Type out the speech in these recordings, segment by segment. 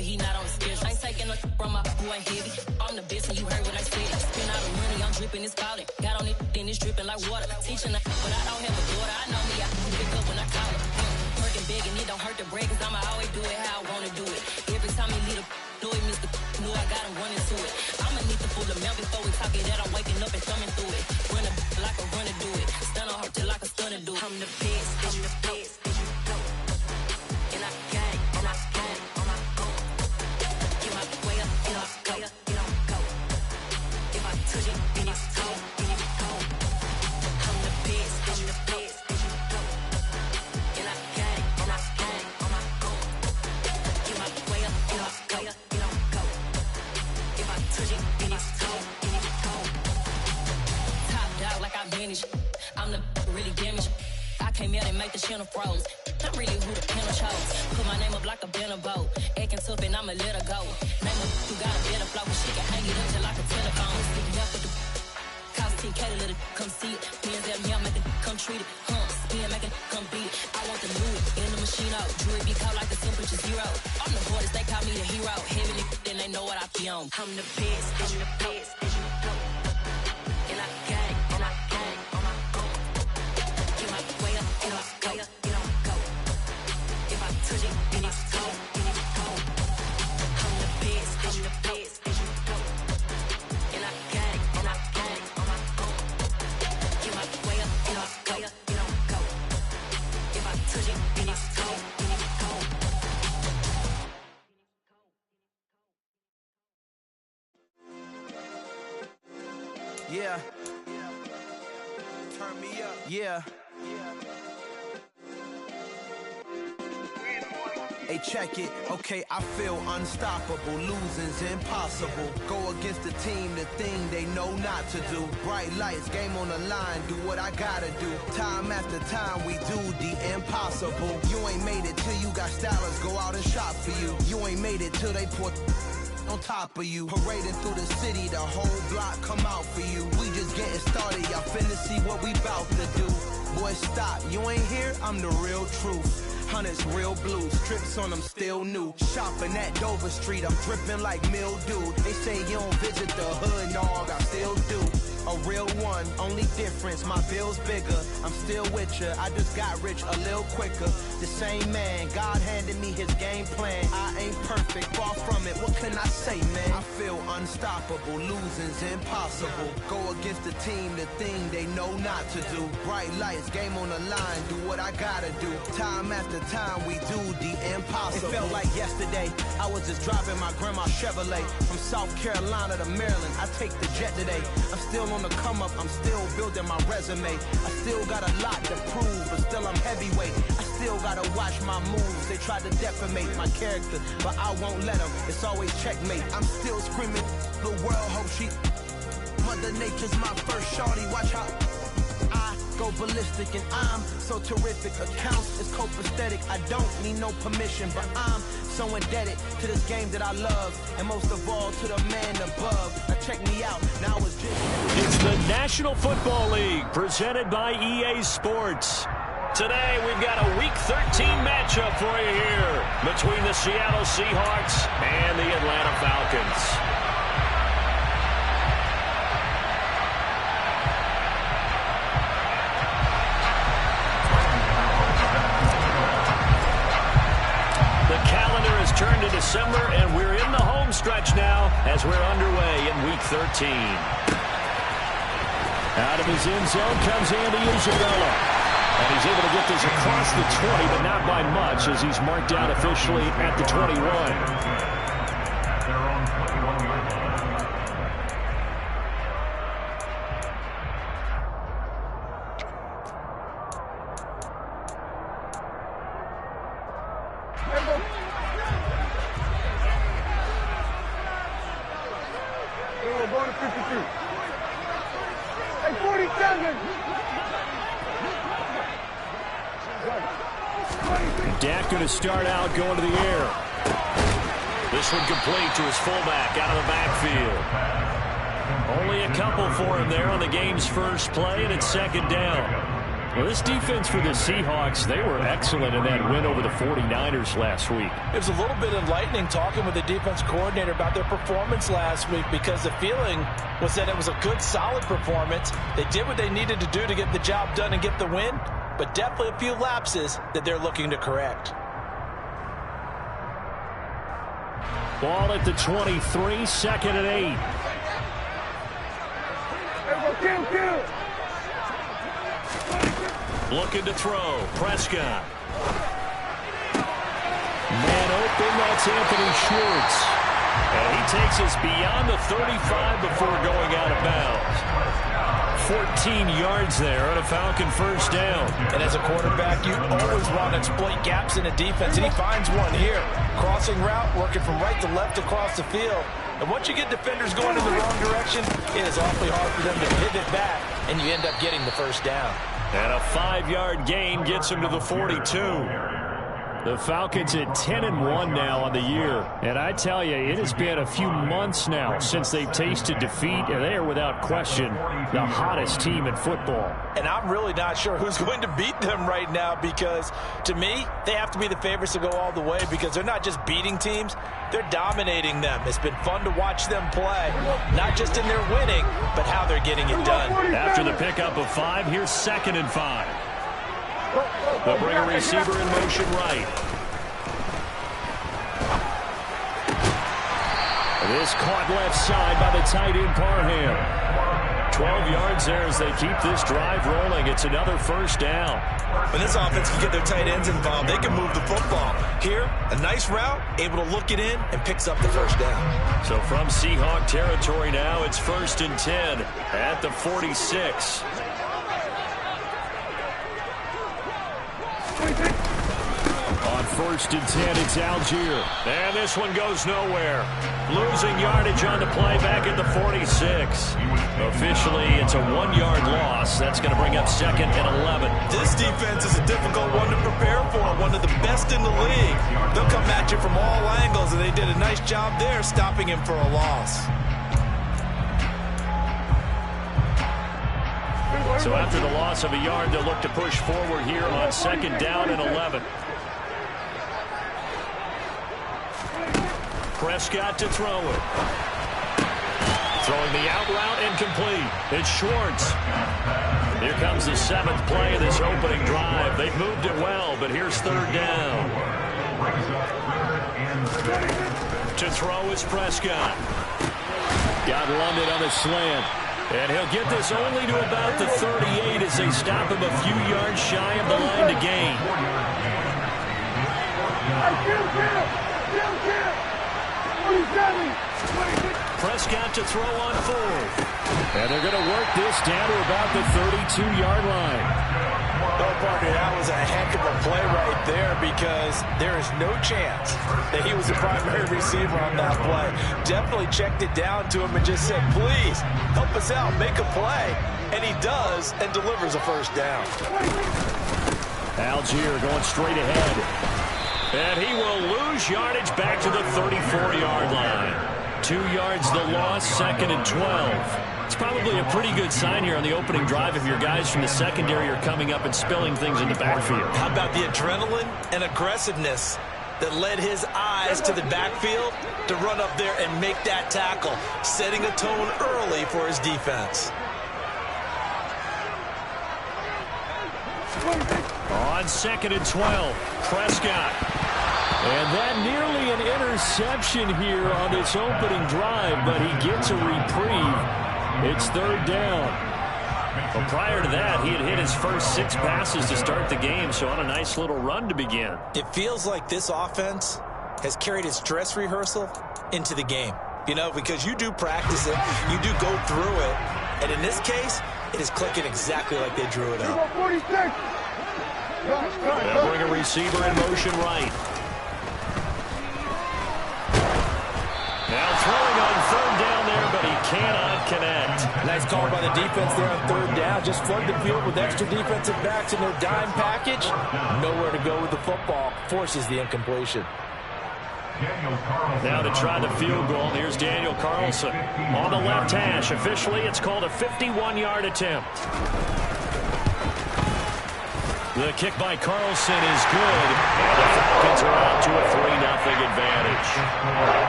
but he not on the schedule. I ain't taking no from my boy heavy. I'm the best and you heard what I said. Spend all the money, I'm dripping, it's falling. Got on it, then it's dripping like water. Teaching her, but I don't have a daughter. I know me, I can pick up when I call her. Working big and it don't hurt to break, cause I'ma always do it how I wanna do it. Every time he lead a know it, Mr. Know I got him running to it. I'ma need the full amount before we talk it that I'm waking up and thumbing through it. Run a like a runner do it. Stun on her till like a stunner do it. I'm the best, I'm the best. And I gang, and I gang on my own. Get my way up, get up, go, get on go. If I touch it, then it's cold, then it's cold. I'm the best, I'm the best. And I gang on my own. Get my way up, get up, go, get on go. If I touch it, then it's cold, then it's cold. Top dog like I vanished. I'm the really damaged. I came out and make the channel froze. I'm really who the panel chose. Put my name up like a banner boat. Acting tough and I'ma let her go. Name her who got a better flow. She can hang it up till like a telephone. Sticking up with the cost 10K to let it come see it. Pins at me, I make it come treat it. Spin, make it come beat it. I want the new in the machine out. Jewelry be cold like the temperature zero. I'm the hardest, they call me the hero. Heavy nigga, then they know what I be on. I'm the best, I'm the best. And I gang, and I gang on my own. Get my way up, get up, go, get on go. If I touch it, then it's cold, then it's cold. I'm the best, I'm the best. And I gang on my own. Get my way up, get up, go, get on go. If I touch it, then it's cold, then it's cold. Yeah. Turn me up. Yeah. Hey, check it. Okay, I feel unstoppable. Losing's impossible. Go against the team, the thing they know not to do. Bright lights, game on the line, do what I gotta do. Time after time, we do the impossible. You ain't made it till you got stylers go out and shop for you. You ain't made it till they put on top of you. Parading through the city, the whole block come out for you. We just getting started, y'all finna see what we bout to do. Boy, stop, you ain't here, I'm the real truth. Hundreds real blue, strips on them still new. Shopping at Dover Street, I'm dripping like mildew. They say you don't visit the hood, dog, I still do. A real one, only difference, my bill's bigger. I'm still with ya, I just got rich a little quicker. The same man, God handed me his game plan. I ain't perfect, far from it, what can I say, man? I feel unstoppable, losing's impossible. Go against the team, the thing they know not to do. Bright lights, game on the line, do what I gotta do. Time after time, we do the impossible. It felt like yesterday, I was just driving my grandma's Chevrolet. From South Carolina to Maryland, I take the jet today. I'm still on the come up, I'm still building my resume. I still got a lot to prove, but still I'm heavyweight. I still gotta watch my moves. They tried to defamate my character, but I won't let them. It's always checkmate. I'm still screaming, the world hope she. Mother Nature's my first shorty, watch how I go ballistic and I'm so terrific. Accounts is copacetic, I don't need no permission, but I'm so indebted to this game that I love, and most of all to the man above. Now check me out, now it's just... It's the National Football League, presented by EA Sports. Today, we've got a Week 13 matchup for you here between the Seattle Seahawks and the Atlanta Falcons. Turned to December, and we're in the home stretch now as we're underway in Week 13. Out of his end zone comes Andy Isabella. And he's able to get this across the 20, but not by much as he's marked out officially at the 21. Dak going to start out going to the air. This one complete to his fullback out of the backfield. Only a couple for him there on the game's first play, and it's second down. Well, this defense for the Seahawks, they were excellent in that win over the 49ers last week. It was a little bit enlightening talking with the defense coordinator about their performance last week, because the feeling was that it was a good, solid performance. They did what they needed to do to get the job done and get the win, but definitely a few lapses that they're looking to correct. Ball at the 23, 2nd and 8. Looking to throw. Prescott. Man open, that's Anthony Schwartz. And he takes us beyond the 35 before going out of bounds. 14 yards there on a Falcon first down. And as a quarterback, you always want to exploit gaps in a defense, and he finds one here. Crossing route, working from right to left across the field. And once you get defenders going in the wrong direction, it is awfully hard for them to pivot back, and you end up getting the first down. And a 5-yard gain gets him to the 42. The Falcons at 10-1 now on the year. And I tell you, it has been a few months now since they've tasted defeat, and they are without question the hottest team in football. And I'm really not sure who's going to beat them right now, because to me, they have to be the favorites to go all the way, because they're not just beating teams, they're dominating them. It's been fun to watch them play, not just in their winning, but how they're getting it done. After the pickup of 5, here's 2nd and 5. They'll bring a receiver in motion right. This caught left side by the tight end Parham. 12 yards there as they keep this drive rolling. It's another first down. When this offense can get their tight ends involved, they can move the football. Here, a nice route, able to look it in, and picks up the first down. So from Seahawk territory now, it's 1st and 10 at the 46. On 1st and 10, it's Algier. And this one goes nowhere. Losing yardage on the play back at the 46. Officially, it's a 1-yard loss. That's going to bring up 2nd and 11. This defense is a difficult one to prepare for, one of the best in the league. They'll come at you from all angles, and they did a nice job there stopping him for a loss. So after the loss of a yard, they'll look to push forward here on 2nd down and 11. Prescott to throw it. Throwing the out route incomplete. It's Schwartz. Here comes the 7th play of this opening drive. They've moved it well, but here's 3rd down. To throw is Prescott. Got London on a slant. And he'll get this only to about the 38 as they stop him a few yards shy of the line to gain. Prescott to throw on 4th. And they're going to work this down to about the 32-yard line. Oh, partner, that was a heck of a play right there, because there is no chance that he was the primary receiver on that play. Definitely checked it down to him and just said, please, help us out, make a play. And he does, and delivers a first down. Algier going straight ahead. And he will lose yardage back to the 34-yard line. 2 yards the loss, 2nd and 12. It's probably a pretty good sign here on the opening drive if your guys from the secondary are coming up and spilling things in the backfield. How about the adrenaline and aggressiveness that led his eyes to the backfield to run up there and make that tackle, setting a tone early for his defense. On 2nd and 12, Prescott. And that nearly an interception here on this opening drive, but he gets a reprieve. It's 3rd down. Well, prior to that, he had hit his first 6 passes to start the game, so on a nice little run to begin. It feels like this offense has carried its dress rehearsal into the game. You know, because you do practice it, you do go through it, and in this case, it is clicking exactly like they drew it up. They'll bring a receiver in motion right. Now throwing on 3rd down there, but he cannot connect. Nice call by the defense there on 3rd down. Just flood the field with extra defensive backs in their dime package. Nowhere to go with the football. Forces the incompletion. Now to try the field goal, here's Daniel Carlson. On the left hash, officially it's called a 51-yard attempt. The kick by Carlson is good, and the Falcons are out to a 3-0 advantage.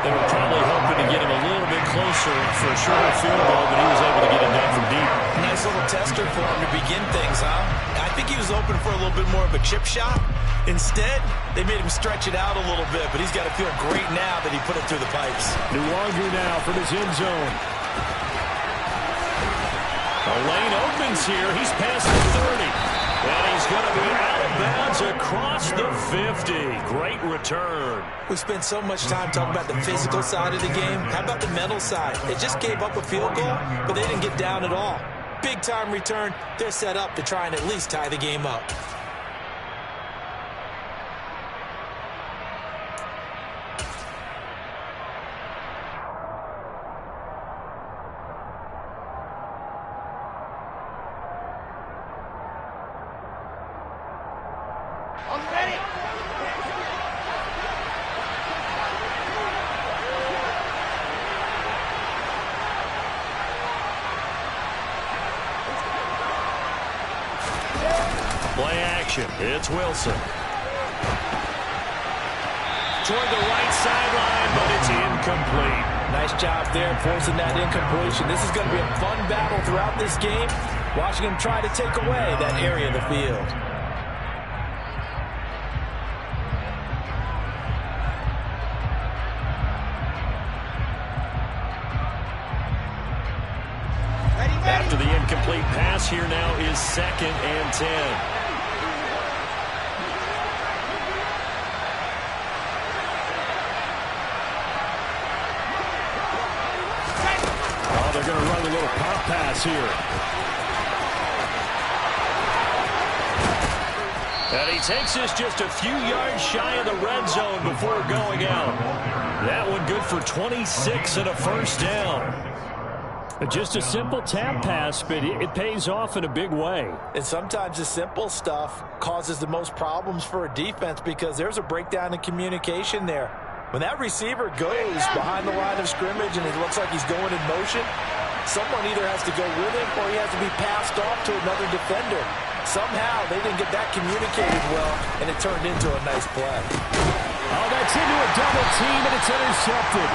They were probably hoping to get him a little bit closer for a shorter field goal, but he was able to get it down from deep. Nice little tester for him to begin things, huh? I think he was open for a little bit more of a chip shot. Instead, they made him stretch it out a little bit, but he's got to feel great now that he put it through the pipes. New longer now from his end zone. The lane opens here. He's past the 30. And he's going to be out of bounds across the 50. Great return. We spent so much time talking about the physical side of the game. How about the mental side? They just gave up a field goal, but they didn't get down at all. Big-time return. They're set up to try and at least tie the game up. Play action. It's Wilson. Toward the right sideline, but it's incomplete. Nice job there forcing that incompletion. This is going to be a fun battle throughout this game. Watching him try to take away that area of the field. After the incomplete pass, here now is 2nd and 10. Oh, they're going to run a little pop pass here. And he takes this just a few yards shy of the red zone before going out. That one good for 26 and a first down. Just a simple tap pass, but it pays off in a big way. And sometimes the simple stuff causes the most problems for a defense because there's a breakdown in communication there. When that receiver goes behind the line of scrimmage and it looks like he's going in motion, someone either has to go with him or he has to be passed off to another defender. Somehow they didn't get that communicated well, and it turned into a nice play. Oh, that's into a double team, and it's intercepted.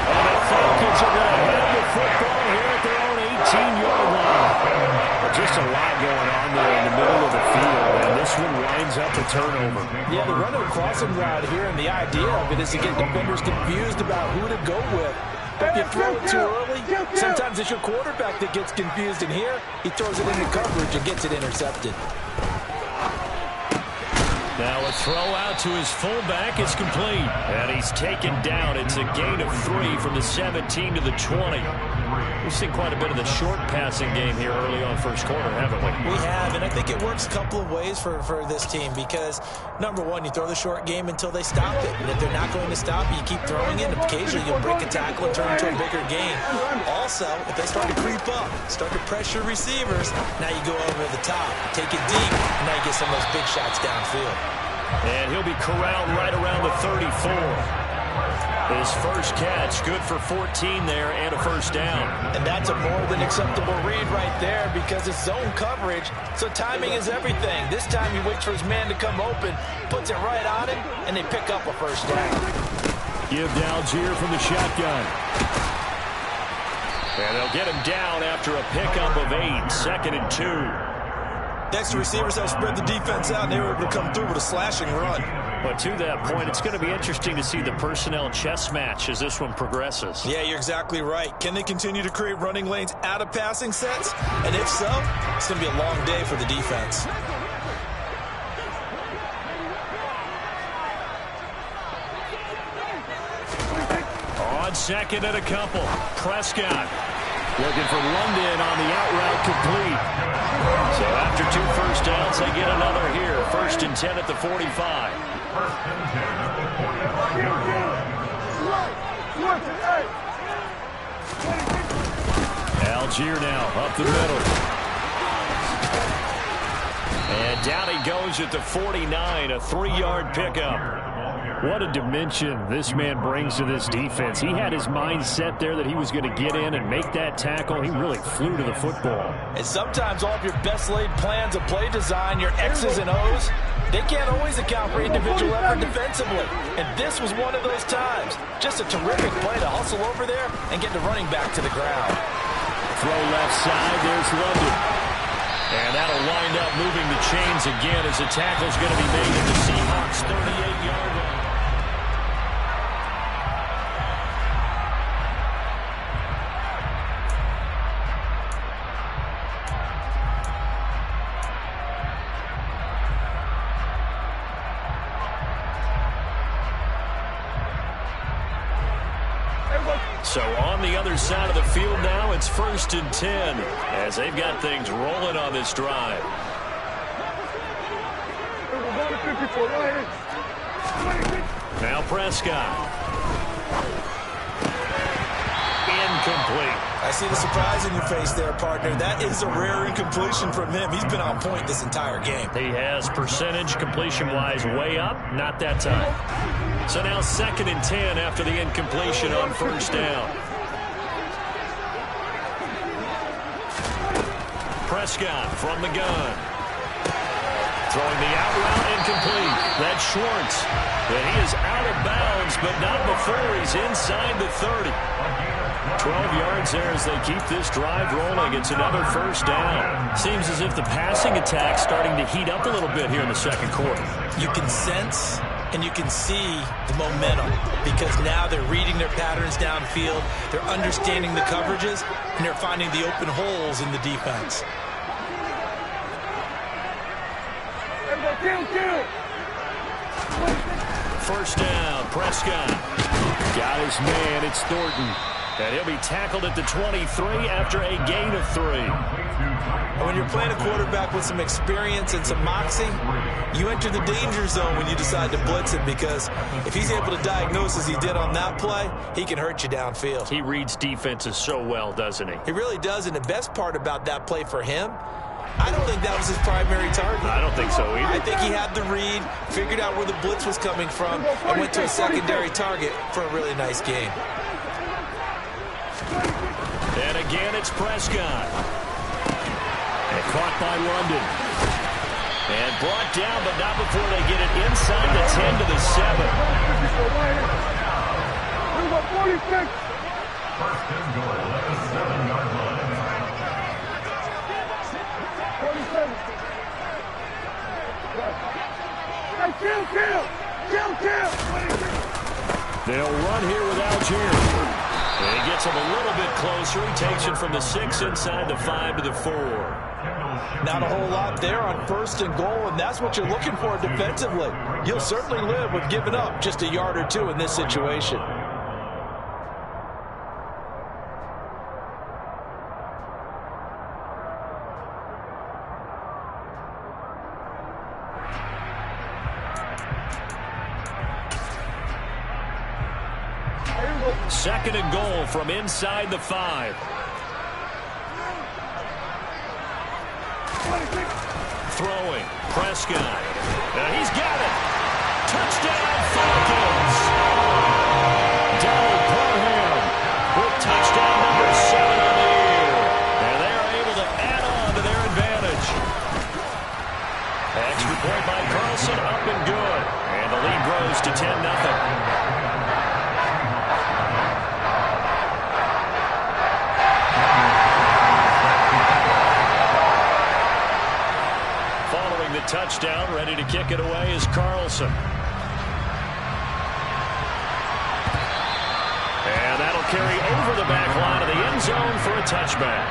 And the Falcons are going to have the football here at their own 18-yard line. Just a lot going on there in the middle of the field, and this one winds up a turnover. Yeah, the run of the crossing route here, and the idea of it is to get defenders confused about who to go with. If you throw it too early, sometimes it's your quarterback that gets confused, and here he throws it into coverage and gets it intercepted. Now a throw out to his fullback. It's complete. And he's taken down. It's a gain of 3 from the 17 to the 20. We've seen quite a bit of the short passing game here early on first quarter, haven't we? We have, and I think it works a couple of ways for this team because, number one, you throw the short game until they stop it. And if they're not going to stop it, you keep throwing it, and occasionally you'll break a tackle and turn into a bigger gain. Also, if they start to creep up, start to pressure receivers, now you go over the top, take it deep, and now you get some of those big shots downfield. And he'll be corralled right around the 34. His first catch, good for 14 there and a first down. And that's a more than acceptable read right there because it's zone coverage, so timing is everything. This time he waits for his man to come open, puts it right on him, and they pick up a first down. Give to Algier from the shotgun. And they'll get him down after a pickup of 8, 2nd and 2. Next, receivers have spread the defense out, and they were able to come through with a slashing run. But to that point, it's going to be interesting to see the personnel chess match as this one progresses. Yeah, you're exactly right. Can they continue to create running lanes out of passing sets? And if so, it's going to be a long day for the defense. On 2nd and a couple, Prescott looking for London on the out route complete. So after 2 first downs, they get another here. 1st and 10 at the 45. Algier now up the middle. And down he goes at the 49, a 3-yard pickup. What a dimension this man brings to this defense. He had his mind set there that he was going to get in and make that tackle. He really flew to the football. And sometimes all of your best laid plans of play design, your X's and O's, they can't always account for individual effort defensively. And this was one of those times. Just a terrific play to hustle over there and get the running back to the ground. Throw left side. There's London. And that'll wind up moving the chains again as the tackle's going to be made at the Seahawks' 38-yard line. So on the other side of the field now, it's 1st and 10 as they've got things rolling on this drive. Now Prescott. Incomplete. I see the surprise in your face there, partner. That is a rare incompletion from him. He's been on point this entire game. He has percentage completion-wise way up, not that time. So now 2nd and 10 after the incompletion on 1st down. Prescott from the gun. Throwing the out route incomplete. That's Schwartz. And he is out of bounds, but not before he's inside the 30. 12 yards there as they keep this drive rolling. It's another 1st down. Seems as if the passing attack's starting to heat up a little bit here in the 2nd quarter. You can sense and you can see the momentum because now they're reading their patterns downfield, they're understanding the coverages, and they're finding the open holes in the defense. First down, Prescott. Got his man, it's Thornton. And he'll be tackled at the 23 after a gain of 3. And when you're playing a quarterback with some experience and some moxie, you enter the danger zone when you decide to blitz him because if he's able to diagnose as he did on that play, he can hurt you downfield. He reads defenses so well, doesn't he? He really does, and the best part about that play for him, I don't think that was his primary target. I don't think so either. I think he had the read, figured out where the blitz was coming from, and went to a secondary target for a really nice game. And again, it's Prescott. And caught by London. And brought down, but not before they get it inside the 10 to the 7. First and goal at the 7-yard line. 47. Hey, kill! They'll run here with Algier. And he gets him a little bit closer. He takes it from the 6 inside the 5 to the 4. Not a whole lot there on 1st and goal, and that's what you're looking for defensively. You'll certainly live with giving up just a yard or two in this situation. Second and goal from inside the 5. Throwing, Prescott. And he's got it. Touchdown, Falcons. Donald Parham with touchdown number 7 on the year. And they are able to add on to their advantage. Extra point by Carlson, up and good. And the lead grows to 10-0. The touchdown, ready to kick it away is Carlson. And that'll carry over the back line of the end zone for a touchback.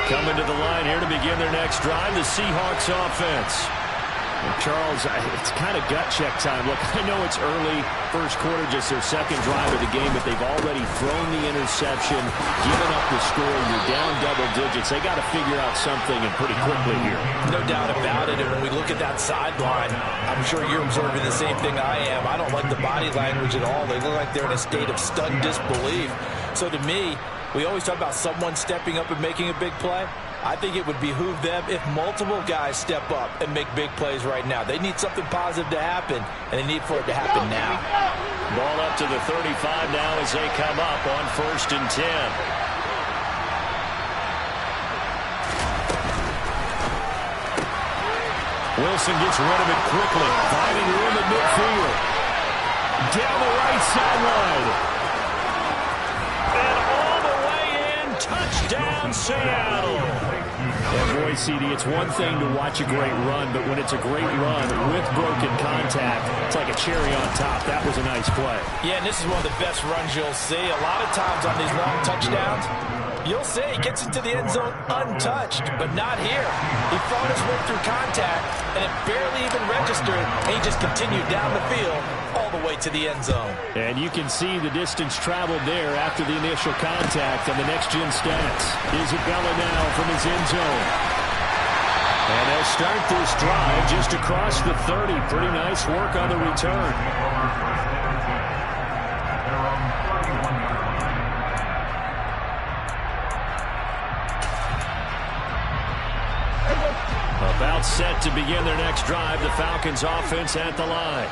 Coming to the line here to begin their next drive, the Seahawks offense. Charles, it's kind of gut check time. Look, I know it's early, first quarter, just their second drive of the game, but they've already thrown the interception, given up the score. You're down double digits. They got to figure out something, and pretty quickly here. No doubt about it, and when we look at that sideline, I'm sure you're observing the same thing I am. I don't like the body language at all. They look like they're in a state of stunned disbelief. So to me, we always talk about someone stepping up and making a big play. I think it would behoove them if multiple guys step up and make big plays right now. They need something positive to happen, and they need for it to happen now. Ball up to the 35 now as they come up on 1st and 10. Wilson gets rid of it quickly, finding room at midfield. Down the right sideline. And all the way in, touchdown Seattle. And boy, CD, it's one thing to watch a great run, but when it's a great run with broken contact, it's like a cherry on top. That was a nice play. Yeah, and this is one of the best runs you'll see. A lot of times on these long touchdowns, you'll see he gets into the end zone untouched, but not here. He fought his way through contact, and it barely even registered, and he just continued down the field all the way to the end zone. And you can see the distance traveled there after the initial contact on the next-gen stats. Isabella now from his end zone. And they'll start this drive just across the 30. Pretty nice work on the return. About set to begin their next drive, the Falcons offense at the line.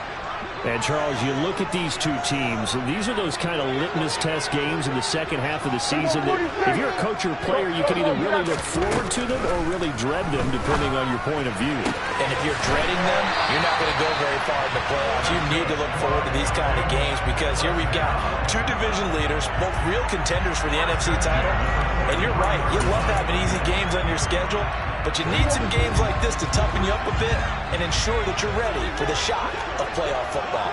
And, Charles, you look at these two teams, and these are those kind of litmus test games in the second half of the season that if you're a coach or a player, you can either really look forward to them or really dread them, depending on your point of view. And if you're dreading them, you're not going to go very far in the playoffs. You need to look forward to these kind of games because here we've got two division leaders, both real contenders for the NFC title. And you're right, you love having easy games on your schedule, but you need some games like this to toughen you up a bit and ensure that you're ready for the shock of playoff football.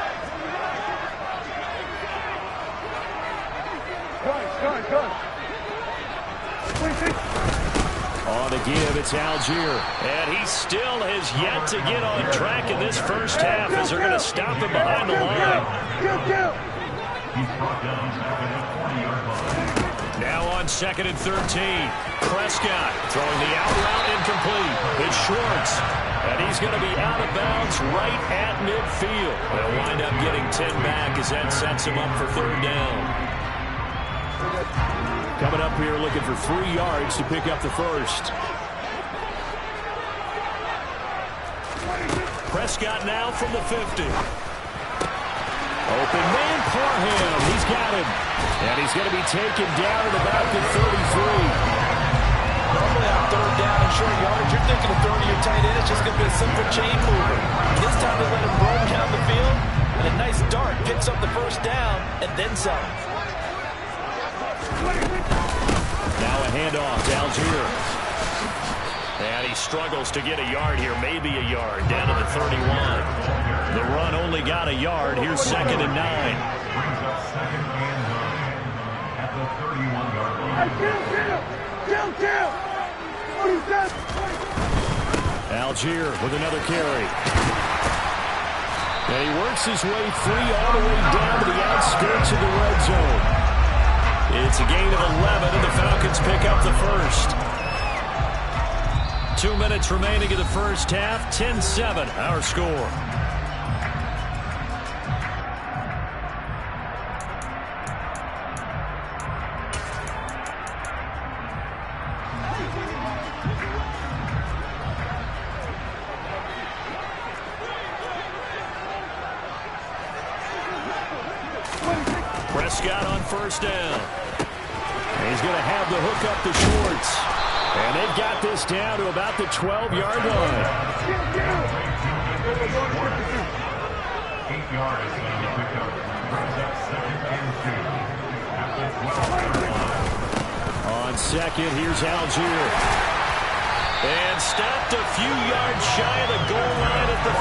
On the give, it's Algier. And he still has yet to get on track in this first half as they're going to stop him behind the line. Now on 2nd and 13. Prescott throwing the out route incomplete. It's Schwartz. And he's going to be out of bounds right at midfield. They'll wind up getting 10 back as that sets him up for 3rd down. Coming up here looking for 3 yards to pick up the first. Prescott now from the 50. Open man, Parham. He's got him. And he's going to be taken down at about the 33. Normally on 3rd down and short yardage, you're thinking of throwing to your tight end. It's just going to be a simple chain mover. This time they let him roam down the field, and a nice dart picks up the first down, and then some. Now a handoff to Algier. And he struggles to get a yard here, maybe a yard, down to the 31. The run only got a yard. Here's 2nd and 9. At the 31-yard line. Algier with another carry. And he works his way free all the way down to the outskirts of the red zone. It's a gain of 11, and the Falcons pick up the first. 2 minutes remaining in the first half. 10-7, our score. Prescott on 1st down. And he's going to have the hook up to Schwartz. And they've got this down to about the 12-yard line. 8 yards on the pickup. Brings up 2nd and 2. On 2nd, here's Algier. And stopped a few yards shy of the goal line at the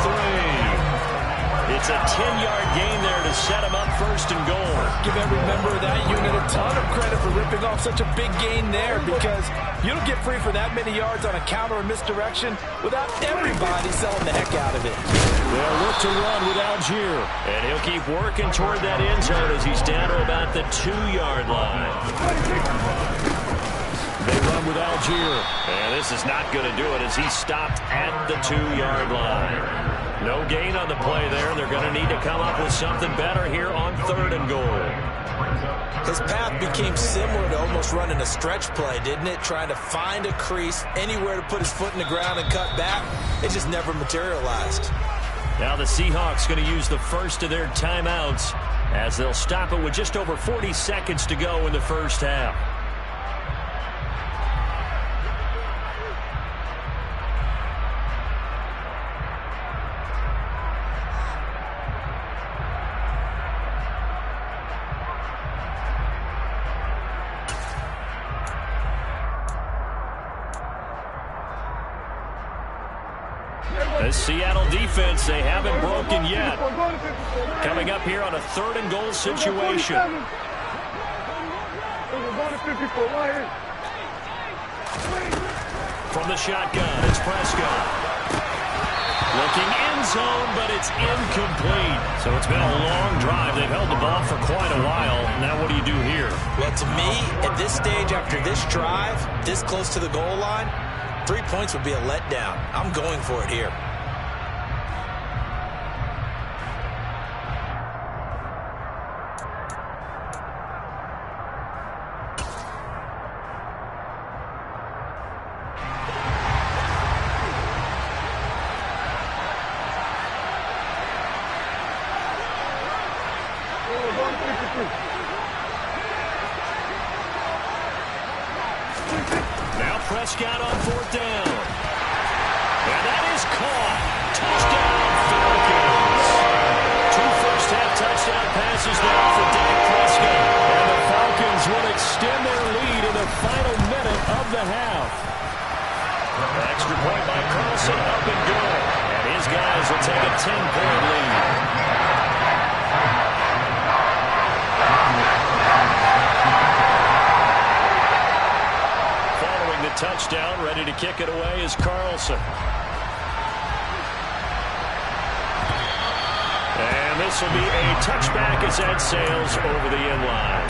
3. It's a 10-yard gain there to set him up first and goal. Give every member of that unit a ton of credit for ripping off such a big gain there, because you don't get free for that many yards on a counter or misdirection without everybody selling the heck out of it. They'll look to run with Algier, and he'll keep working toward that end zone as he's down to about the 2-yard line. They run with Algier, and this is not going to do it as he's stopped at the 2-yard line. No gain on the play there. They're going to need to come up with something better here on 3rd and goal. His path became similar to almost running a stretch play, didn't it? Trying to find a crease, anywhere to put his foot in the ground and cut back. It just never materialized. Now the Seahawks going to use the first of their timeouts as they'll stop it with just over 40 seconds to go in the first half. The Seattle defense, they haven't broken yet. Coming up here on a 3rd and goal situation. From the shotgun, it's Prescott. Looking end zone, but it's incomplete. So it's been a long drive. They've held the ball for quite a while. Now what do you do here? Well, to me, at this stage after this drive, this close to the goal line, 3 points would be a letdown. I'm going for it here. Now Prescott on 4th down. And that is caught. Touchdown, Falcons. 2 first-half touchdown passes now for Dak Prescott. And the Falcons will extend their lead in the final minute of the half. Extra point by Carlson, up and good. And his guys will take a 10-point lead. Touchdown, ready to kick it away is Carlson. And this will be a touchback as that sails over the end line.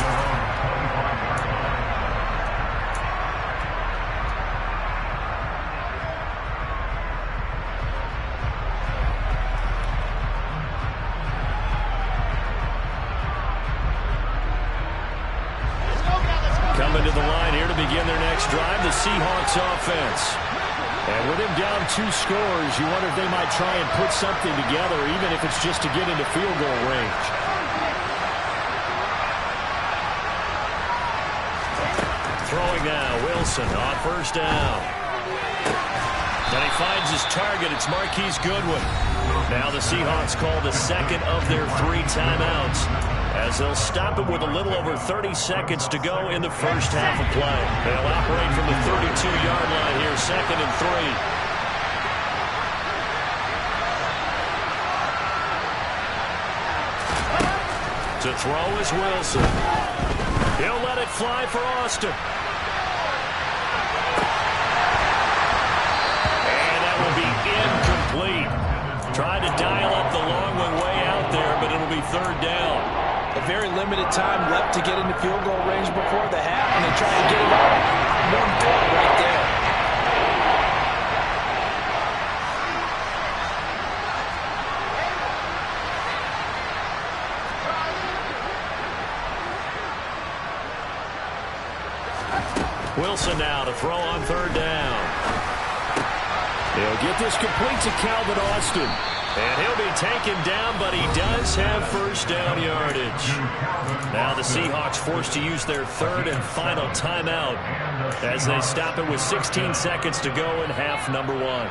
Coming to the line here to begin their next drive, the Seahawks offense. And with him down 2 scores, you wonder if they might try and put something together, even if it's just to get into field goal range. Throwing now, Wilson on 1st down. And he finds his target. It's Marquise Goodwin. Now the Seahawks call the 2nd of their 3 timeouts, as they'll stop it with a little over 30 seconds to go in the first half of play. They'll operate from the 32-yard line here, 2nd and 3. To throw is Wilson. He'll let it fly for Austin. And that will be incomplete. Tried to dial up the long one way out there, but it'll be 3rd down. A very limited time left to get into field goal range before the half, and they try to get it all. 1 point right there. Wilson now to throw on 3rd down. He'll get this complete to Calvin Austin. And he'll be taken down, but he does have 1st down yardage. Now the Seahawks forced to use their 3rd and final timeout as they stop it with 16 seconds to go in half number 1.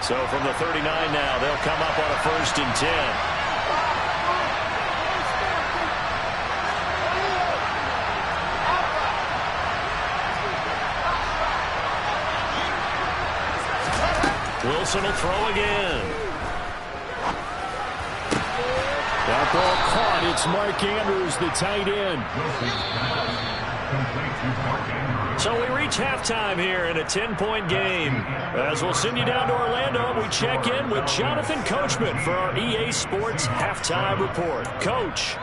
So from the 39 now, they'll come up on a 1st and 10. Wilson will throw again. That ball caught. It's Mark Andrews, the tight end. So we reach halftime here in a 10-point game. As we'll send you down to Orlando, we check in with Jonathan Coachman for our EA Sports Halftime Report. Coach.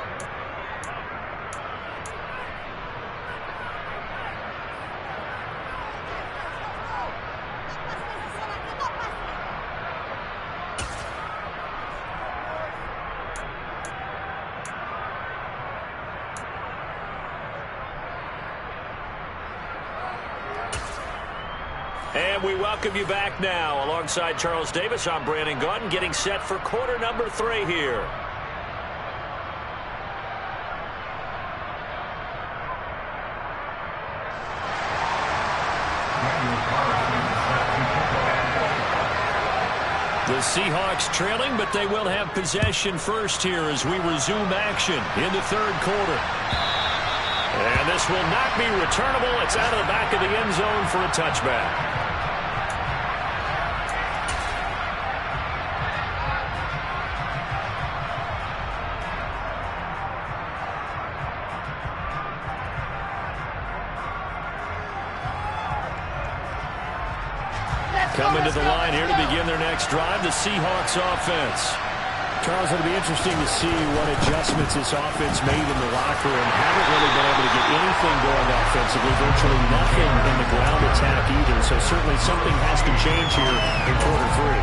And we welcome you back now. Alongside Charles Davis, I'm Brandon Gaudin, getting set for quarter number 3 here. The Seahawks trailing, but they will have possession first here as we resume action in the third quarter. And this will not be returnable. It's out of the back of the end zone for a touchback. Coming to the line here to begin their next drive, the Seahawks offense. Charles, it'll be interesting to see what adjustments this offense made in the locker room. Haven't really been able to get anything going offensively, virtually nothing in the ground attack either. So certainly something has to change here in quarter 3.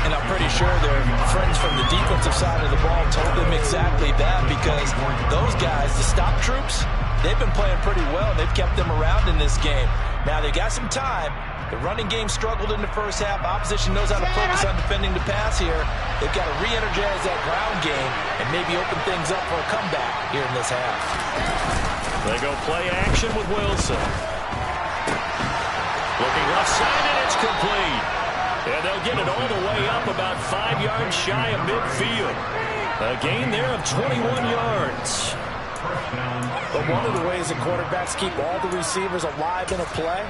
And I'm pretty sure their friends from the defensive side of the ball told them exactly that, because those guys, the stop troops, they've been playing pretty well. They've kept them around in this game. Now they got some time. The running game struggled in the first half. Opposition knows how to focus on defending the pass here. They've got to re-energize that ground game and maybe open things up for a comeback here in this half. They go play action with Wilson. Looking left side, and it's complete. And they'll get it all the way up about 5 yards shy of midfield. A gain there of 21 yards. But one of the ways that quarterbacks keep all the receivers alive in a play,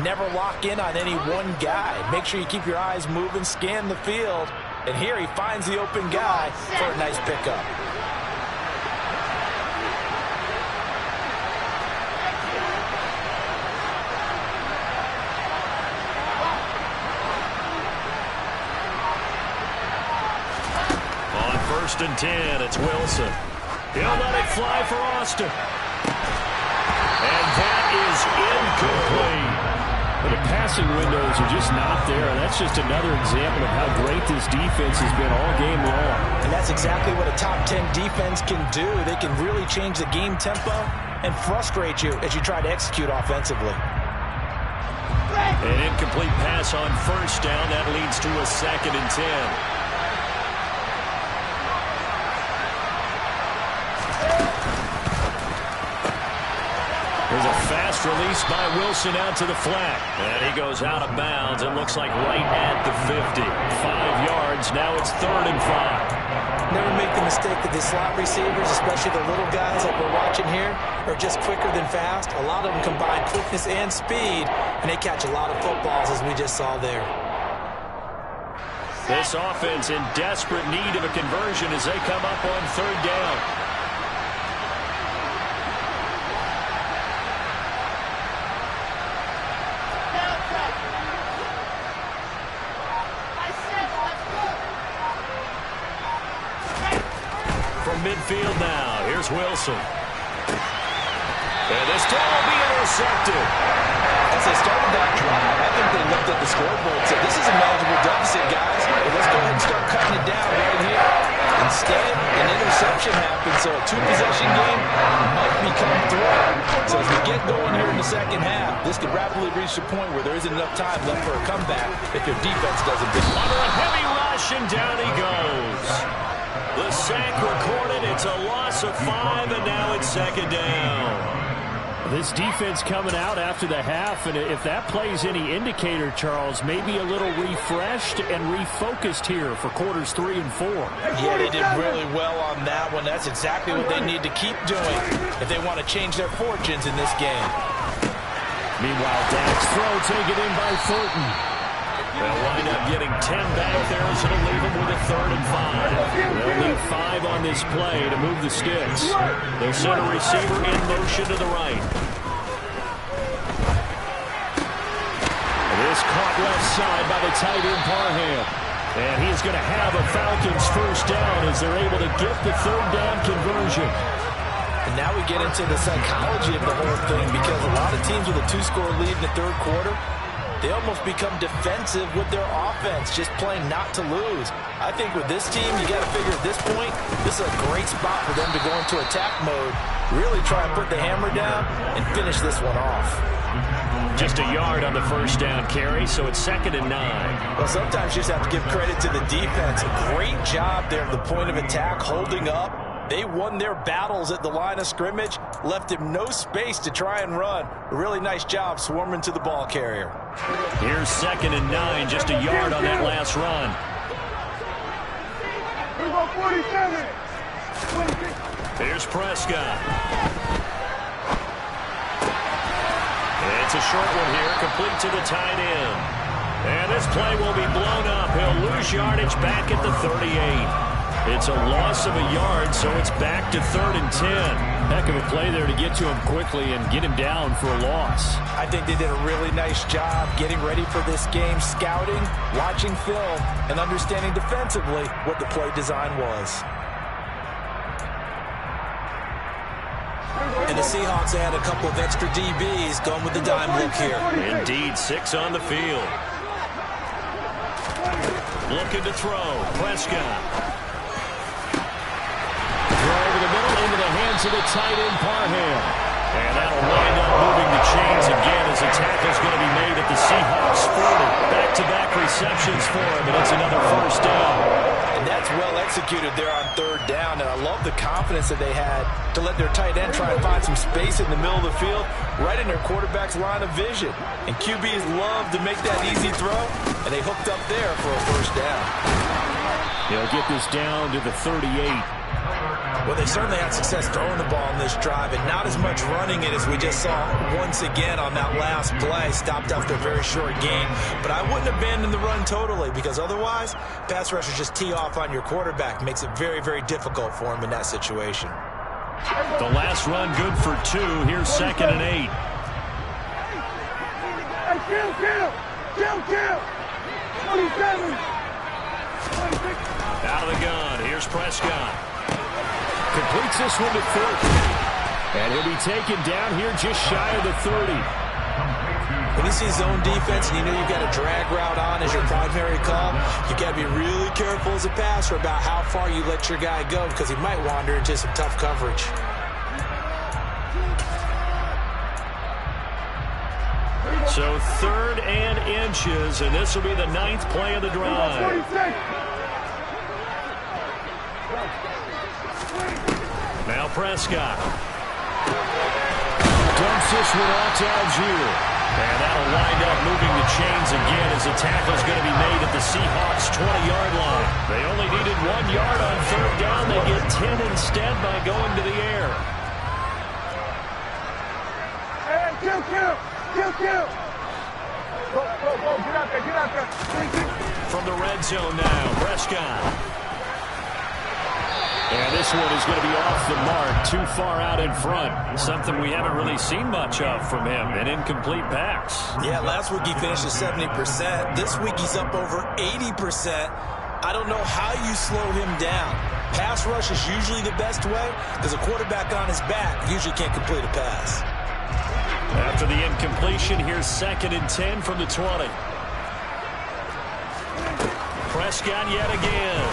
never lock in on any one guy. Make sure you keep your eyes moving, scan the field. And here he finds the open guy for a nice pickup. On 1st and 10, it's Wilson. He'll let it fly for Austin. And that is incomplete. But the passing windows are just not there. That's just another example of how great this defense has been all game long. And that's exactly what a top 10 defense can do. They can really change the game tempo and frustrate you as you try to execute offensively. An incomplete pass on 1st down. That leads to a 2nd and 10. There's a fast release by Wilson out to the flat. And he goes out of bounds. It looks like right at the 50. 5 yards. Now it's 3rd and 5. Never make the mistake that the slot receivers, especially the little guys like we're watching here, are just quicker than fast. A lot of them combine quickness and speed, and they catch a lot of footballs, as we just saw there. This offense in desperate need of a conversion as they come up on 3rd down. Midfield now. Here's Wilson. And this time will be intercepted. As they started that drive, I think they looked at the scoreboard and said, this is a manageable deficit, guys. But let's go ahead and start cutting it down right here. Instead, an interception happened, so a 2-possession game might be coming through. So as we get going here in the second half, this could rapidly reach the point where there isn't enough time left for a comeback if your defense doesn't get under a heavy rush, and down he goes. The sack recorded. It's a loss of 5, and now it's 2nd down. This defense coming out after the half, and if that plays any indicator, Charles, maybe a little refreshed and refocused here for quarters 3 and 4. Yeah, they did really well on that one. That's exactly what they need to keep doing if they want to change their fortunes in this game. Meanwhile, Dak's throw taken in by Thornton. They'll wind up getting 10 back there, so it'll leave them with a 3rd and 5. They'll need 5 on this play to move the sticks. They'll send a receiver in motion to the right. This caught left side by the tight end Parham. And he's going to have a Falcons first down as they're able to get the 3rd down conversion. And now we get into the psychology of the whole thing, because a lot of teams with a 2-score lead in the 3rd quarter, they almost become defensive with their offense, just playing not to lose. I think with this team, you got to figure at this point, this is a great spot for them to go into attack mode, really try and put the hammer down and finish this one off. Just a yard on the first down carry, so it's 2nd and 9. Well, sometimes you just have to give credit to the defense. A great job there at the point of attack, holding up. They won their battles at the line of scrimmage, left him no space to try and run. A really nice job swarming to the ball carrier. Here's 2nd and 9, just a yard on that last run. Here's Prescott. It's a short one here, complete to the tight end. And this play will be blown up. He'll lose yardage back at the 38. It's a loss of a yard, so it's back to 3rd and 10. Heck of a play there to get to him quickly and get him down for a loss. I think they did a really nice job getting ready for this game, scouting, watching film, and understanding defensively what the play design was. And the Seahawks add a couple of extra DBs going with the dime look here. Indeed, 6 on the field. Looking to throw. Prescott. Throw over the middle into the hands of the tight end Parham. And that'll wind up moving the chains again as the tackle's going to be made at the Seahawks 40. Back-to-back receptions for him, and it's another first down. And that's well executed there on 3rd down, and I love the confidence that they had to let their tight end try and find some space in the middle of the field, right in their quarterback's line of vision. And QBs love to make that easy throw, and they hooked up there for a first down. They'll get this down to the 38. Well, they certainly had success throwing the ball in this drive, and not as much running it as we just saw once again on that last play. Stopped after a very short gain. But I wouldn't abandon the run totally, because otherwise, pass rushers just tee off on your quarterback. Makes it very, very difficult for him in that situation. The last run good for 2. Here's 2nd and 8. Out of the gun. Here's Prescott. Completes this one to 4th. And he'll be taken down here just shy of the 30. When you see zone defense and you know you've got a drag route on as your primary call, you got to be really careful as a passer about how far you let your guy go, because he might wander into some tough coverage. So 3rd and inches, and this will be the 9th play of the drive. Now Prescott. Dumps this one off to Algier. And that'll wind up moving the chains again as the tackle's going to be made at the Seahawks' 20-yard line. They only needed 1 yard on 3rd down. They get 10 instead by going to the air. Hey, kill. Go, get out there. From the red zone now, Prescott. And this one is going to be off the mark, too far out in front. Something we haven't really seen much of from him, an incomplete pass. Yeah, last week he finished at 70%. This week he's up over 80%. I don't know how you slow him down. Pass rush is usually the best way, because a quarterback on his back usually can't complete a pass. After the incompletion, here's 2nd and 10 from the 20. Prescott yet again.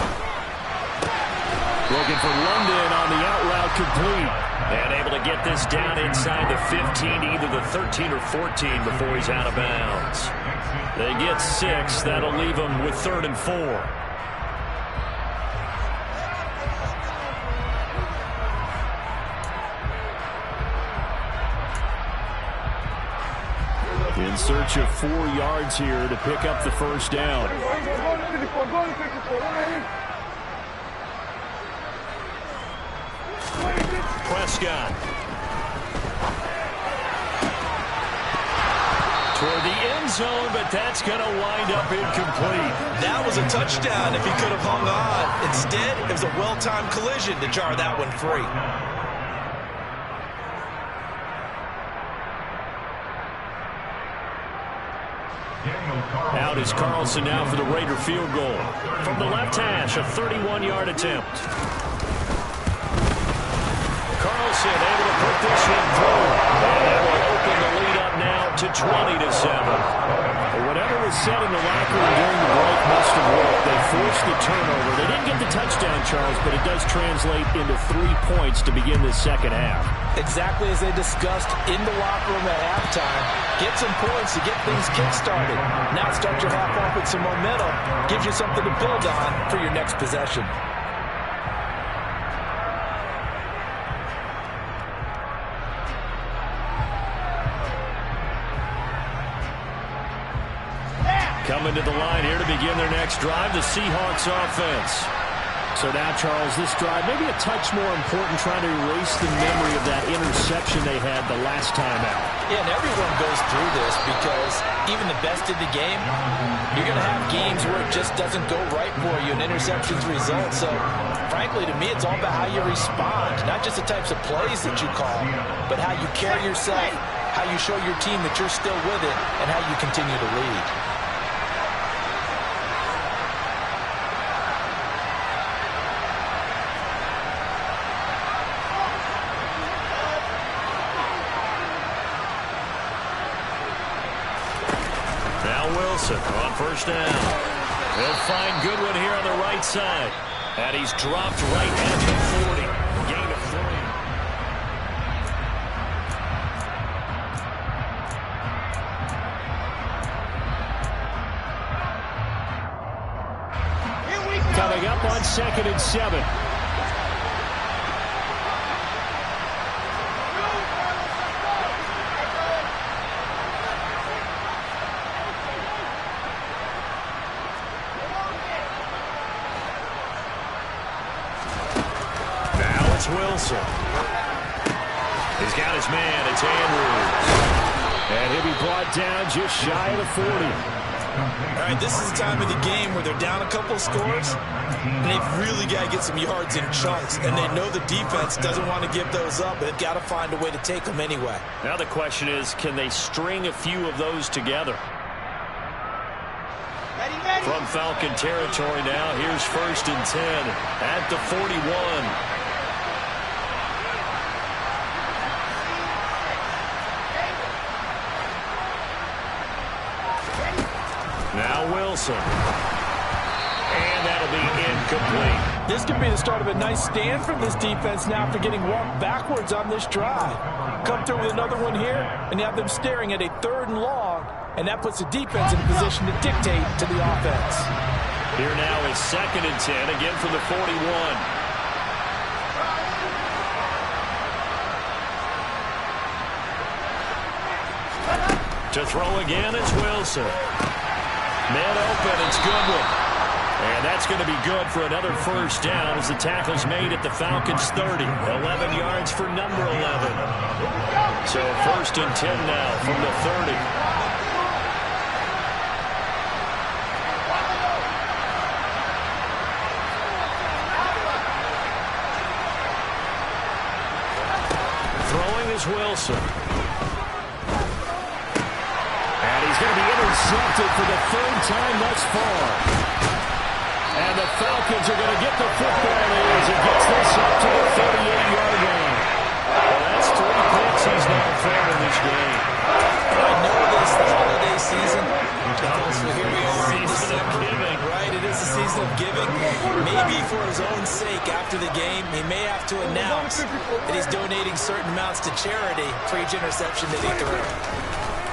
Looking for London on the out route, complete. And able to get this down inside the 15, either the 13 or 14 before he's out of bounds. They get 6. That'll leave them with 3rd and 4. In search of 4 yards here to pick up the first down. Prescott. toward the end zone, but that's going to wind up incomplete. That was a touchdown if he could have hung on. Instead, it was a well-timed collision to jar that one free. Out is Carlson now for the Raider field goal. From the left hash, a 31-yard attempt. Carlson able to put this one through. And that will open the lead up now to 20-7. Whatever was said in the locker room during the break must have worked. They forced the turnover. They didn't get the touchdown, Charles, but it does translate into 3 points to begin this second half. Exactly as they discussed in the locker room at halftime. Get some points to get things kick-started. Now start your half off with some momentum. Gives you something to build on for your next possession. Coming to the line here to begin their next drive, the Seahawks offense. So now, Charles, this drive maybe a touch more important, trying to erase the memory of that interception they had the last time out. Yeah, and everyone goes through this because even the best in the game, you're going to have games where it just doesn't go right for you and interceptions result. So, frankly, to me, it's all about how you respond, not just the types of plays that you call, but how you carry yourself, how you show your team that you're still with it, and how you continue to lead. On first down. They'll find Goodwin here on the right side. And he's dropped right at the 40. Gain of 3. Coming up on 2nd and 7. Wilson. He's got his man. It's Andrews. And he'll be brought down just shy of the 40. All right, this is the time of the game where they're down a couple of scores, and they've really got to get some yards in chunks, and they know the defense doesn't want to give those up, but they've got to find a way to take them anyway. Now the question is, can they string a few of those together? From Falcon territory now, here's 1st and 10 at the 41. Now Wilson. And that'll be incomplete. This could be the start of a nice stand from this defense now after getting walked backwards on this drive. Come through with another one here, and you have them staring at a 3rd and long, and that puts the defense in a position to dictate to the offense. Here now is 2nd and 10, again from the 41. To throw again is Wilson. Man open, it's Goodwin. And that's going to be good for another first down as the tackle's made at the Falcons' 30. 11 yards for number 11. So 1st and 10 now from the 30. Throwing is Wilson. He's going to be intercepted for the 3rd time thus far. And the Falcons are going to get the football as it gets this up to the 38-yard line. Well, that's 3 picks he's now thrown in this game. I know this, the holiday season. So here we are in Season of giving. Right, it is the season of giving. Maybe for his own sake after the game, he may have to announce that he's donating certain amounts to charity for each interception that he threw.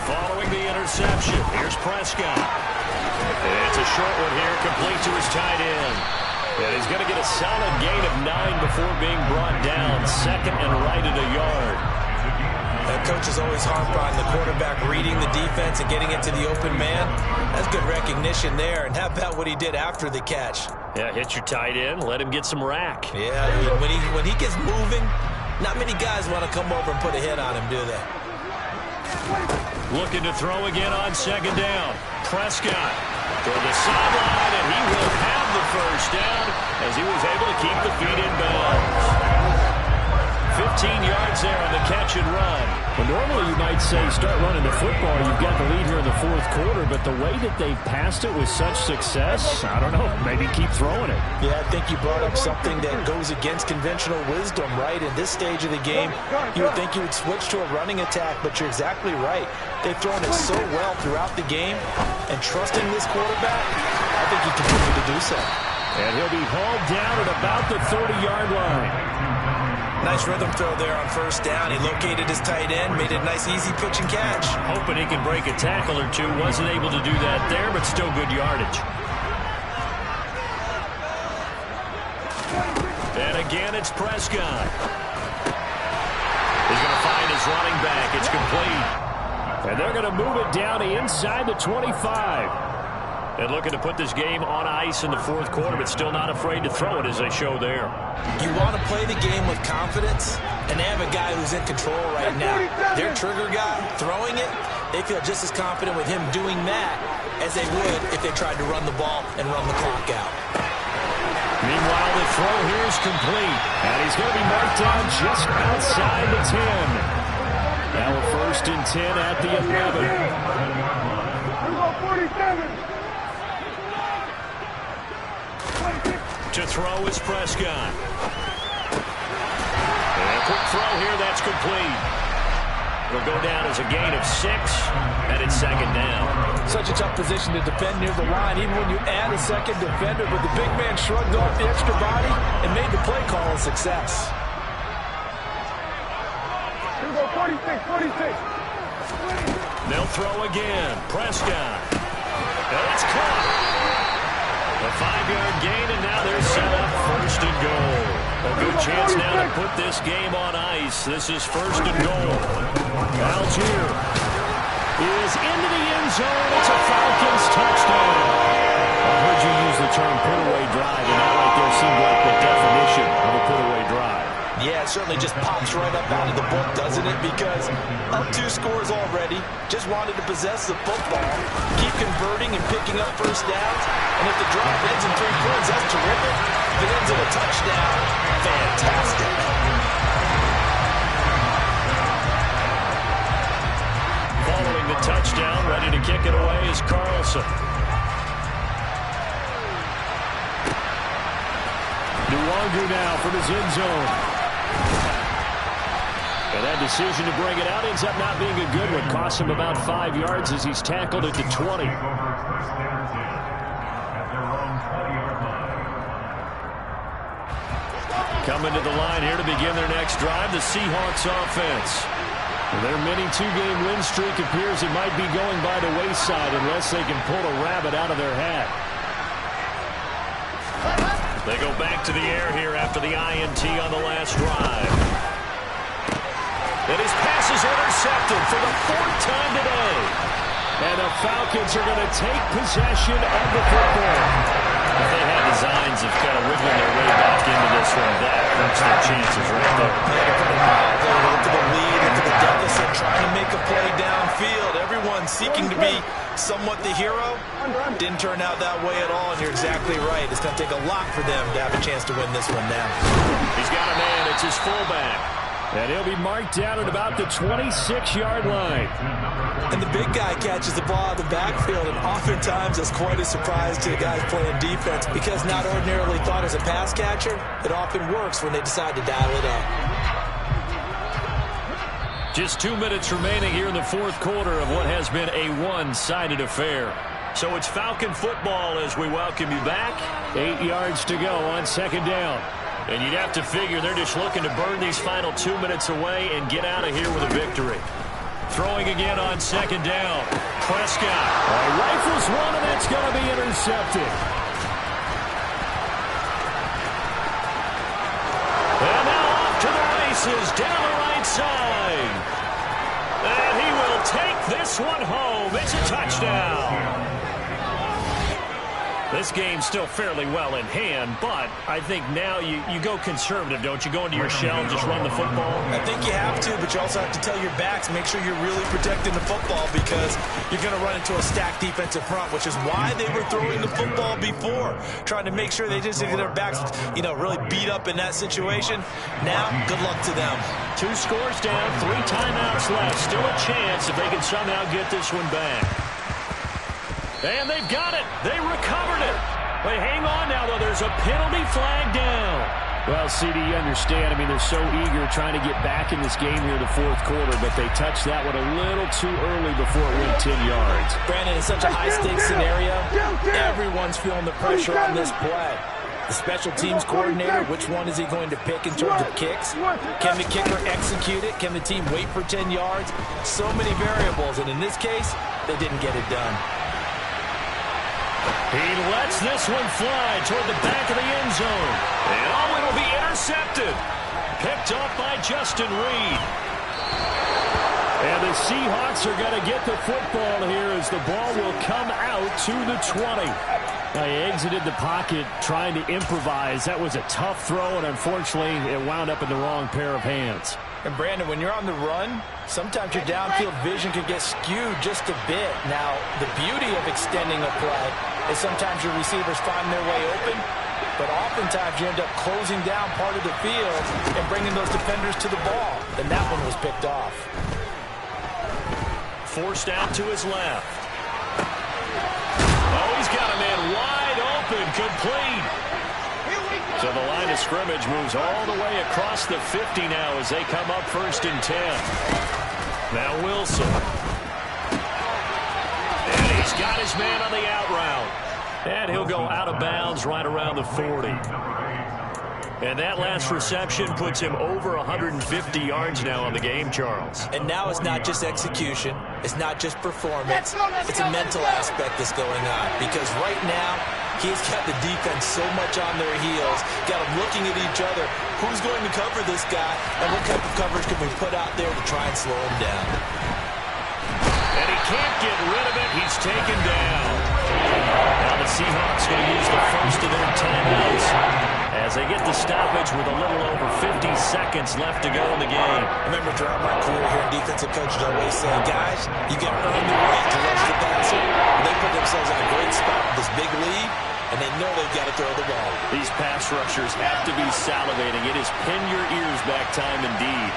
Following the interception, here's Prescott. It's a short one here, complete to his tight end. And he's going to get a solid gain of 9 before being brought down. 2nd and right at a yard. That coach is always harp on the quarterback reading the defense and getting it to the open man. That's good recognition there. And how about what he did after the catch? Yeah, hit your tight end, let him get some rack. Yeah, when he gets moving, not many guys want to come over and put a hit on him, do they? Looking to throw again on second down. Prescott for the sideline, and he will have the first down as he was able to keep the feet in bounds. 15 yards there on the catch and run. Well, normally you might say start running the football. You've got the lead here in the fourth quarter, but the way that they've passed it with such success, I don't know, maybe keep throwing it. Yeah, I think you brought up something that goes against conventional wisdom, right? In this stage of the game, you would think you would switch to a running attack, but you're exactly right. They've thrown it so well throughout the game, and trusting this quarterback, I think he continues to do so. And he'll be hauled down at about the 30-yard line. Nice rhythm throw there on first down. He located his tight end, made it a nice easy pitch and catch. Hoping he can break a tackle or two. Wasn't able to do that there, but still good yardage. And again, it's Prescott. He's going to find his running back. It's complete. And they're going to move it down inside the 25. And looking to put this game on ice in the fourth quarter, but still not afraid to throw it as they show there. You want to play the game with confidence, and they have a guy who's in control right now. Their trigger guy, throwing it, they feel just as confident with him doing that as they would if they tried to run the ball and run the clock out. Meanwhile, the throw here is complete. And he's going to be marked down just outside the 10. Now a 1st and 10 at the 11. 47. To throw is Prescott. And a quick throw here, that's complete. It'll go down as a gain of 6, and it's second down. Such a tough position to defend near the line, even when you add a second defender, but the big man shrugged off the extra body and made the play call a success. Here we go, 46. They'll throw again. Prescott. That's caught. A 5-yard gain, and now they're set up 1st and goal. A good chance now to put this game on ice. This is 1st and goal. Algier is into the end zone. It's a Falcons touchdown. I heard you use the term put-away drive, and that right there seemed like the definition of a put-away drive. Yeah, it certainly just pops right up out of the book, doesn't it? Because up 2 scores already, just wanted to possess the football, keep converting and picking up first downs. And if the drive ends in 3 points, that's terrific. If it ends in a touchdown, fantastic. Following the touchdown, ready to kick it away is Carlson. Nwangu now from his end zone. And that decision to bring it out ends up not being a good one. Costs him about 5 yards as he's tackled at the 20. Coming to the line here to begin their next drive, the Seahawks offense. Their mini 2-game win streak appears it might be going by the wayside unless they can pull a rabbit out of their hat. They go back to the air here after the INT on the last drive. And his pass is intercepted for the 4th time today. And the Falcons are going to take possession of the football. If they had designs of kind of wiggling their way back into this one, that hurts their chances right there. Look to the lead, look to the deficit, trying to make a play downfield. Everyone seeking to be somewhat the hero. Didn't turn out that way at all, and you're exactly right. It's going to take a lot for them to have a chance to win this one now. He's got a man. It's his fullback. And he'll be marked down at about the 26-yard line. And the big guy catches the ball out of the backfield, and oftentimes it's quite a surprise to the guys playing defense because not ordinarily thought as a pass catcher, it often works when they decide to dial it up. Just 2 minutes remaining here in the fourth quarter of what has been a one-sided affair. So it's Falcon football as we welcome you back. 8 yards to go on second down. And you'd have to figure they're just looking to burn these final 2 minutes away and get out of here with a victory. Throwing again on second down. Prescott. Rifles one, and that's going to be intercepted. And now off to the races down the right side. And he will take this one home. It's a touchdown. This game's still fairly well in hand, but I think now you go conservative, don't you? Go into your shell and just run the football? I think you have to, but you also have to tell your backs, make sure you're really protecting the football because you're going to run into a stacked defensive front, which is why they were throwing the football before, trying to make sure they just get their backs, really beat up in that situation. Now, good luck to them. 2 scores down, 3 timeouts left. Still a chance if they can somehow get this one back. And they've got it. They recovered it. But hang on now, though. There's a penalty flag down. Well, CD, you understand. I mean, they're so eager trying to get back in this game here in the fourth quarter, but they touched that one a little too early before it went 10 yards. Brandon, it's such a high-stakes scenario. Everyone's feeling the pressure on this play. The special teams coordinator, which one is he going to pick in terms of kicks? Can the kicker execute it? Can the team wait for 10 yards? So many variables, and in this case, they didn't get it done. He lets this one fly toward the back of the end zone. And it'll be intercepted. Picked up by Justin Reed. And the Seahawks are going to get the football here as the ball will come out to the 20. Now, he exited the pocket trying to improvise. That was a tough throw, and unfortunately, it wound up in the wrong pair of hands. And, Brandon, when you're on the run, sometimes your downfield vision can get skewed just a bit. Now, the beauty of extending a play is sometimes your receivers find their way open, but oftentimes you end up closing down part of the field and bringing those defenders to the ball. And that one was picked off. Forced out to his left. Oh, he's got a man wide open, complete. So the line of scrimmage moves all the way across the 50 now as they come up 1st and 10. Now Wilson. And he's got his man on the out route. And he'll go out of bounds right around the 40. And that last reception puts him over 150 yards now on the game, Charles. And now it's not just execution. It's not just performance. It's a mental aspect that's going on. Because right now, he's got the defense so much on their heels, got them looking at each other. Who's going to cover this guy? And what type of coverage can we put out there to try and slow him down? And he can't get rid of it. He's taken down. Now the Seahawks going to use the first of their timeouts as they get the stoppage with a little over 50 seconds left to go in the game. I remember throughout my career here, defensive coaches always say, guys, you got to earn the right to rush the passer. They put themselves in a great spot with this big lead, and they know they've got to throw the ball. These pass rushers have to be salivating. It is pin your ears back time indeed.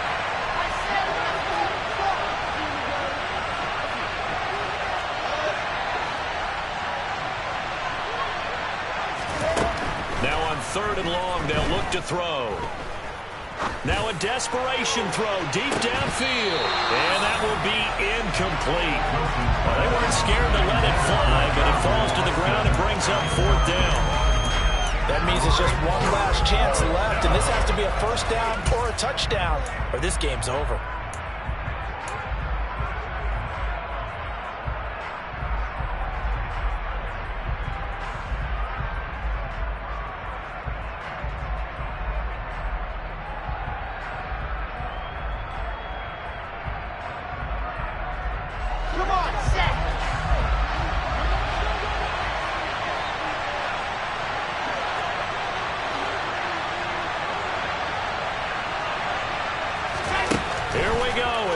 Now on 3rd and long, they'll look to throw. Now a desperation throw deep downfield. And that will be incomplete. Well, they weren't scared to let it fly, but it falls to the ground and brings up 4th down. That means it's just one last chance left, and this has to be a 1st down or a touchdown, or this game's over.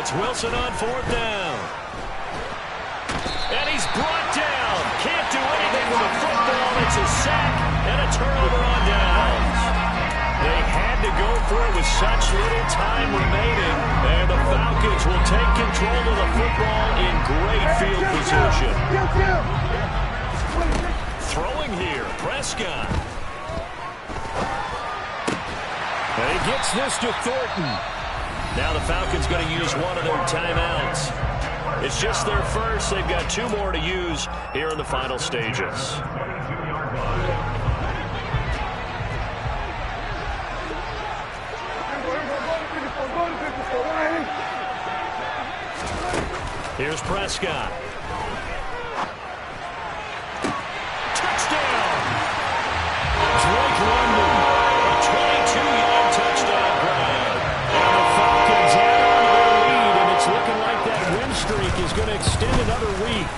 It's Wilson on 4th down. And he's brought down. Can't do anything with the football. It's a sack and a turnover on downs. They had to go for it with such little time remaining. And the Falcons will take control of the football in great field position. Throwing here, Prescott. And he gets this to Thornton. Now the Falcons going to use one of their timeouts. It's just their first. They've got 2 more to use here in the final stages. Here's Prescott. Touchdown! Drake London. A 22-yard touchdown grab. And the Falcons add on to their lead, and it's looking like that win streak is going to extend another week.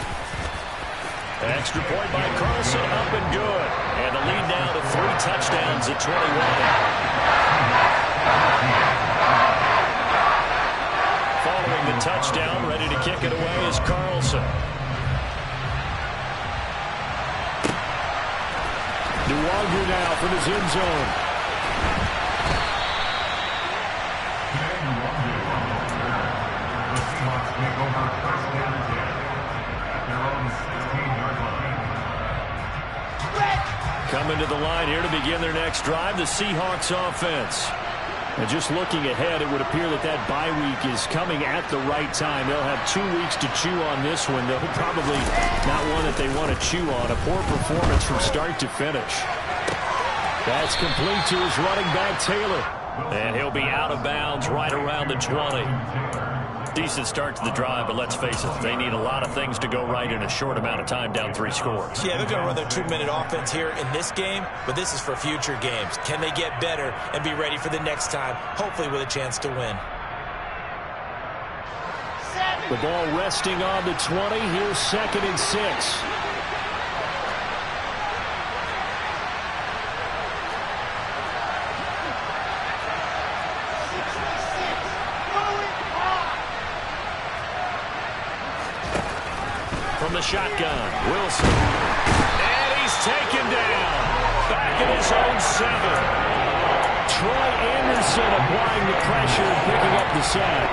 Extra point by Carlson, up and good. And the lead now to 3 touchdowns at 21. Following the touchdown, ready to kick it away is Carlson. Bogh now from his end zone. The Seahawks take over first down and 10 at their own 16-yard line. Coming to the line here to begin their next drive, the Seahawks offense. And just looking ahead, it would appear that that bye week is coming at the right time. They'll have 2 weeks to chew on this one, though probably not one that they want to chew on. A poor performance from start to finish. That's complete to his running back, Taylor. And he'll be out of bounds right around the 20. Decent start to the drive, but let's face it, they need a lot of things to go right in a short amount of time, down 3 scores. Yeah, they're going to run their 2-minute offense here in this game, but this is for future games. Can they get better and be ready for the next time, hopefully with a chance to win? The ball resting on the 20. Here's 2nd and 6. From the shotgun, Wilson. And he's taken down. Back at his own 7. Troy Anderson applying the pressure and picking up the sack.